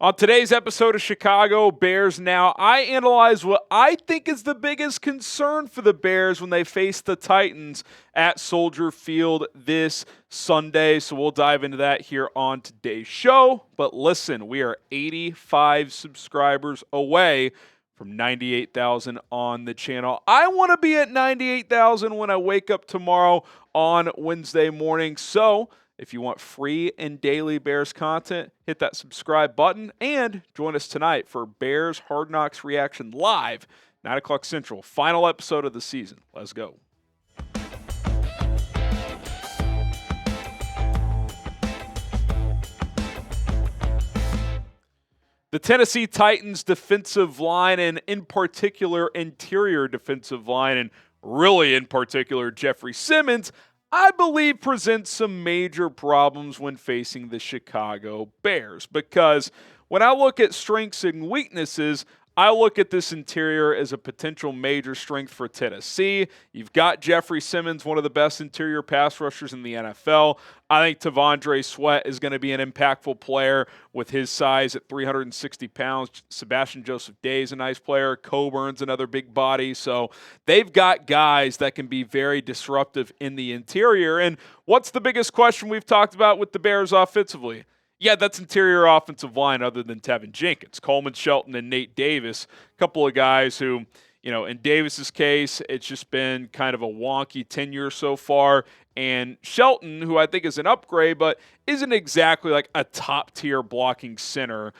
On today's episode of Chicago Bears Now, I analyze what I think is the biggest concern for the Bears when they face the Titans at Soldier Field this Sunday. So we'll dive into that here on today's show. But listen, we are 85 subscribers away from 98,000 on the channel. I want to be at 98,000 when I wake up tomorrow on Wednesday morning. So if you want free and daily Bears content, hit that subscribe button and join us tonight for Bears Hard Knocks Reaction Live, 9 o'clock Central, final episode of the season. Let's go. The Tennessee Titans defensive line, and in particular interior defensive line, and really in particular Jeffery Simmons, I believe presents some major problems when facing the Chicago Bears. Because when I look at strengths and weaknesses, I look at this interior as a potential major strength for Tennessee. You've got Jeffery Simmons, one of the best interior pass rushers in the NFL. I think T'Vondre Sweat is going to be an impactful player with his size at 360 pounds. Sebastian Joseph Day is a nice player. Coburn's another big body. So they've got guys that can be very disruptive in the interior. And what's the biggest question we've talked about with the Bears offensively? Yeah, that's interior offensive line other than Tevin Jenkins. Coleman, Shelton, and Nate Davis, a couple of guys who, in Davis's case, it's just been kind of a wonky tenure so far. And Shelton, who I think is an upgrade, but isn't exactly like a top-tier blocking center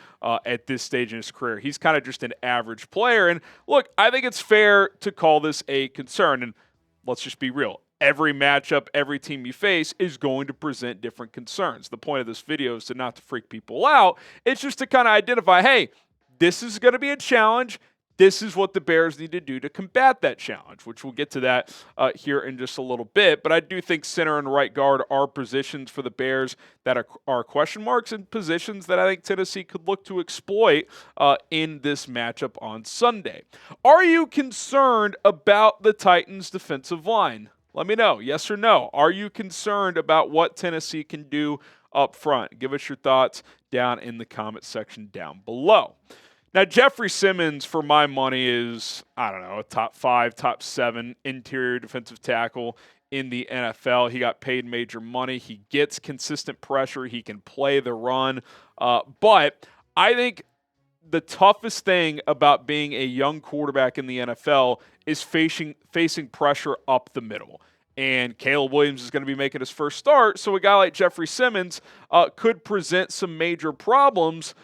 at this stage in his career. He's kind of just an average player. And look, I think it's fair to call this a concern. And let's just be real. Every matchup, every team you face is going to present different concerns. The point of this video is not to freak people out. It's just to kind of identify, hey, this is going to be a challenge. This is what the Bears need to do to combat that challenge, which we'll get to that here in just a little bit. But I do think center and right guard are positions for the Bears that are question marks and positions that I think Tennessee could look to exploit in this matchup on Sunday. Are you concerned about the Titans' defensive line? Let me know, yes or no. Are you concerned about what Tennessee can do up front? Give us your thoughts down in the comment section down below. Now, Jeffery Simmons, for my money, is, a top 5, top 7 interior defensive tackle in the NFL. He got paid major money. He gets consistent pressure. He can play the run. But I think the toughest thing about being a young quarterback in the NFL is facing pressure up the middle. And Caleb Williams is going to be making his first start, so a guy like Jeffery Simmons could present some major problems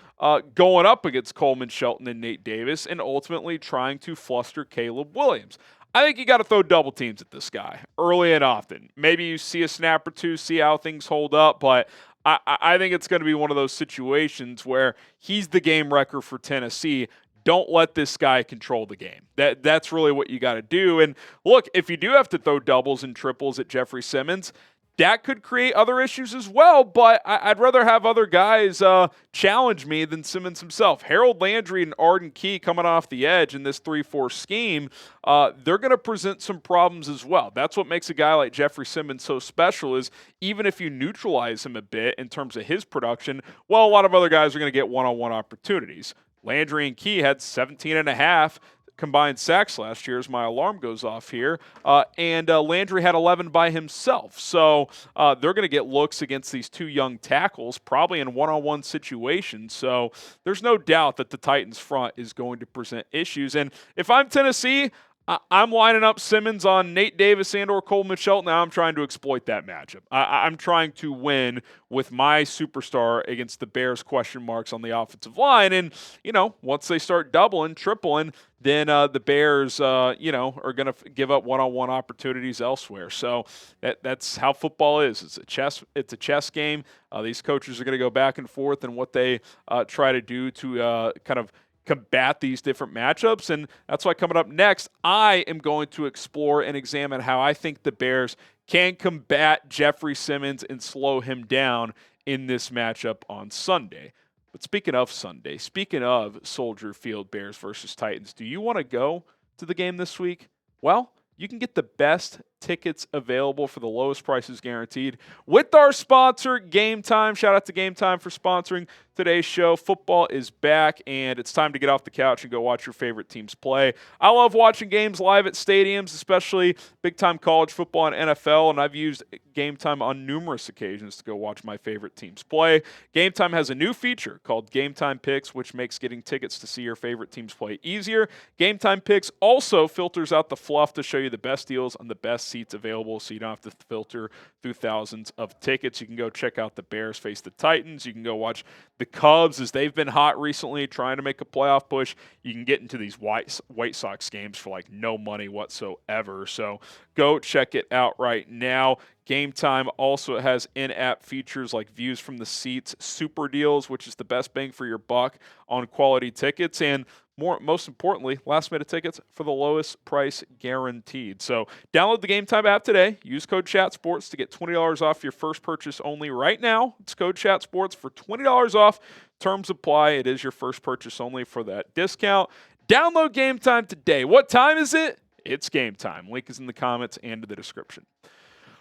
going up against Coleman, Shelton, and Nate Davis, and ultimately trying to fluster Caleb Williams. I think you got to throw double teams at this guy early and often. Maybe you see a snap or two, see how things hold up, but I think it's going to be one of those situations where he's the game wrecker for Tennessee. Don't let this guy control the game. That's really what you got to do. And look, if you do have to throw doubles and triples at Jeffery Simmons, that could create other issues as well, but I'd rather have other guys challenge me than Simmons himself. Harold Landry and Arden Key coming off the edge in this 3-4 scheme, they're going to present some problems as well. That's what makes a guy like Jeffery Simmons so special is even if you neutralize him a bit in terms of his production, well, a lot of other guys are going to get one-on-one opportunities. Landry and Key had 17.5 combined sacks last year as my alarm goes off here, and Landry had 11 by himself. So they're going to get looks against these two young tackles, probably in one-on-one situations. So there's no doubt that the Titans front is going to present issues. And if I'm Tennessee, I'm lining up Simmons on Nate Davis and or Coleman Shelton. Now I'm trying to exploit that matchup. I'm trying to win with my superstar against the Bears question marks on the offensive line. And, once they start doubling, tripling, then the Bears, are going to give up one-on-one opportunities elsewhere. So that's how football is. It's a chess game. These coaches are going to go back and forth in what they try to do to kind of combat these different matchups. And that's why coming up next, I am going to explore and examine how I think the Bears can combat Jeffery Simmons and slow him down in this matchup on Sunday. But speaking of Sunday, speaking of Soldier Field Bears versus Titans, do you want to go to the game this week? Well, you can get the best tickets available for the lowest prices guaranteed with our sponsor, Game Time. Shout out to Game Time for sponsoring today's show. Football is back, and it's time to get off the couch and go watch your favorite teams play. I love watching games live at stadiums, especially big-time college football and NFL, and I've used Game Time on numerous occasions to go watch my favorite teams play. Game Time has a new feature called Game Time Picks, which makes getting tickets to see your favorite teams play easier. Game Time Picks also filters out the fluff to show you the best deals on the best seats available, so you don't have to filter through thousands of tickets. You can go check out the Bears face the Titans. You can go watch the Cubs, as they've been hot recently, trying to make a playoff push. You can get into these White Sox games for like no money whatsoever. So go check it out right now. Game Time also has in-app features like views from the seats, super deals, which is the best bang for your buck on quality tickets, and most importantly, last-minute tickets for the lowest price guaranteed. So download the Game Time app today. Use code ChatSports to get $20 off your first purchase only right now. It's code ChatSports for $20 off. Terms apply. It is your first purchase only for that discount. Download Game Time today. What time is it? It's Game Time. Link is in the comments and in the description.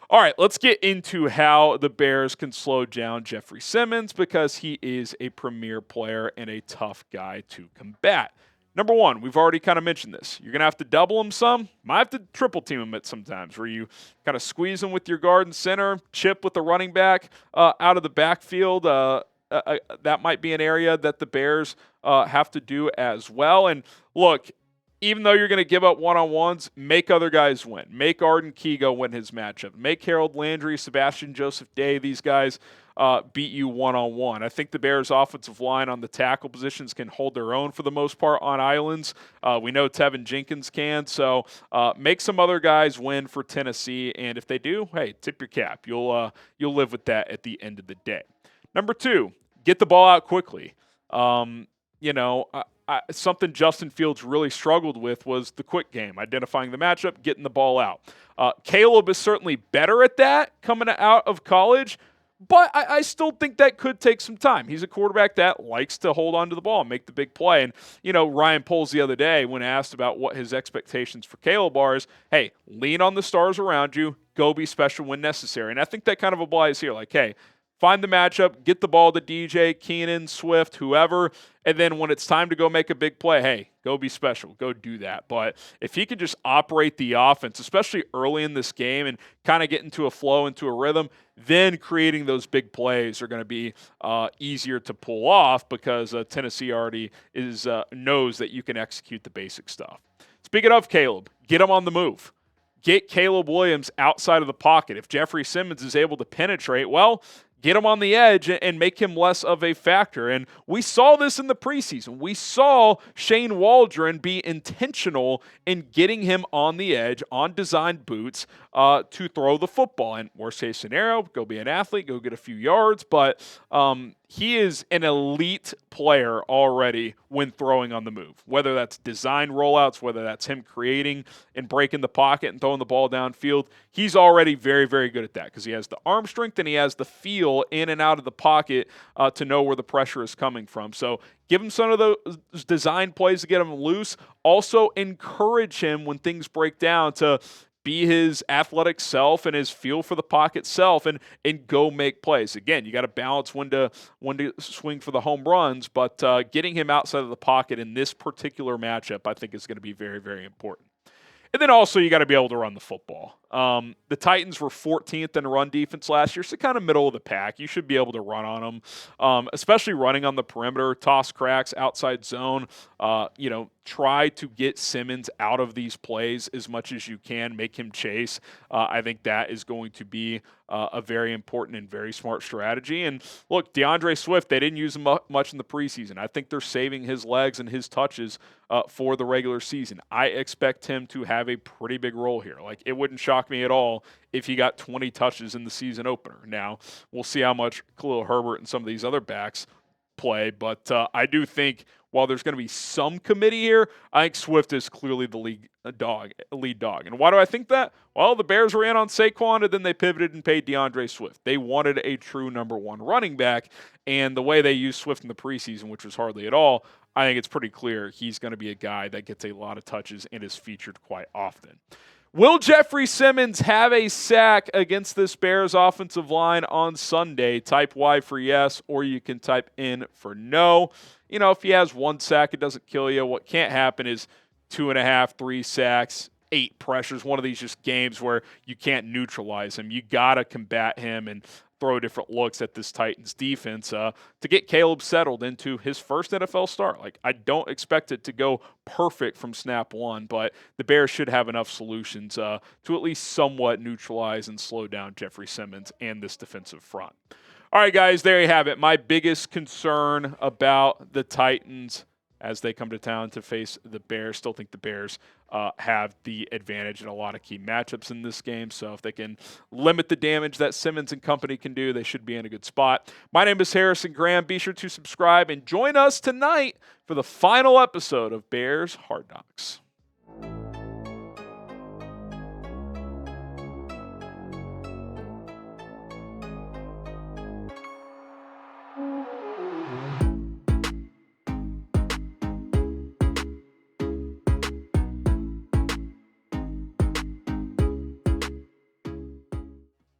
All right, let's get into how the Bears can slow down Jeffery Simmons, because he is a premier player and a tough guy to combat. Number one, we've already kind of mentioned this. You're going to have to double him some. Might have to triple team him at sometimes, where you kind of squeeze him with your guard and center, chip with the running back out of the backfield. That might be an area that the Bears have to do as well. And look, even though you're going to give up one-on-ones, make other guys win. Make Arden Key go win his matchup. Make Harold Landry, Sebastian Joseph Day, these guys beat you one-on-one. I think the Bears' offensive line on the tackle positions can hold their own for the most part on islands. We know Tevin Jenkins can, so make some other guys win for Tennessee, and if they do, hey, tip your cap. You'll live with that at the end of the day. Number two, get the ball out quickly. Something Justin Fields really struggled with was the quick game, identifying the matchup, getting the ball out. Caleb is certainly better at that coming out of college, but I still think that could take some time. He's a quarterback that likes to hold on to the ball and make the big play. And, Ryan Poles the other day, when asked about what his expectations for Caleb are, is, hey, lean on the stars around you, go be special when necessary. And I think that kind of applies here. Like, hey, find the matchup, get the ball to DJ, Keenan, Swift, whoever, and then when it's time to go make a big play, hey, go be special, go do that. But if he could just operate the offense, especially early in this game, and kind of get into a flow, into a rhythm, then creating those big plays are going to be easier to pull off, because Tennessee already knows that you can execute the basic stuff. Speaking of Caleb, get him on the move. Get Caleb Williams outside of the pocket. If Jeffery Simmons is able to penetrate, well, get him on the edge and make him less of a factor. And we saw this in the preseason. We saw Shane Waldron be intentional in getting him on the edge, on designed boots, to throw the football. And worst case scenario, go be an athlete, go get a few yards. But he is an elite player already when throwing on the move, whether that's design rollouts, whether that's him creating and breaking the pocket and throwing the ball downfield. He's already very, very good at that, because he has the arm strength and he has the feel in and out of the pocket to know where the pressure is coming from. So give him some of those design plays to get him loose. Also encourage him when things break down to be his athletic self and his feel for the pocket self, and go make plays. Again, you got to balance when to swing for the home runs, but getting him outside of the pocket in this particular matchup, I think, is going to be very, very important. And then also you got to be able to run the football. The Titans were 14th in run defense last year, so kind of middle of the pack. You should be able to run on them, especially running on the perimeter, toss cracks, outside zone. Try to get Simmons out of these plays as much as you can, make him chase. I think that is going to be a very important and very smart strategy. And look, DeAndre Swift, they didn't use him much in the preseason. I think they're saving his legs and his touches for the regular season. I expect him to have a pretty big role here. Like, it wouldn't shock me at all if he got 20 touches in the season opener. Now, we'll see how much Khalil Herbert and some of these other backs play, but I do think while there's going to be some committee here, I think Swift is clearly the lead dog. And why do I think that? Well, the Bears ran on Saquon, and then they pivoted and paid DeAndre Swift. They wanted a true number one running back, and the way they used Swift in the preseason, which was hardly at all, I think it's pretty clear he's going to be a guy that gets a lot of touches and is featured quite often. Will Jeffery Simmons have a sack against this Bears offensive line on Sunday? Type Y for yes, or you can type in for no. If he has one sack, it doesn't kill you. What can't happen is 2.5, 3 sacks, 8 pressures. One of these just games where you can't neutralize him. You got to combat him and throw different looks at this Titans defense to get Caleb settled into his first NFL start. I don't expect it to go perfect from snap one, but the Bears should have enough solutions to at least somewhat neutralize and slow down Jeffery Simmons and this defensive front. All right, guys, there you have it. My biggest concern about the Titans as they come to town to face the Bears. Still think the Bears have the advantage in a lot of key matchups in this game. So if they can limit the damage that Simmons and company can do, they should be in a good spot. My name is Harrison Graham. Be sure to subscribe and join us tonight for the final episode of Bears Hard Knocks.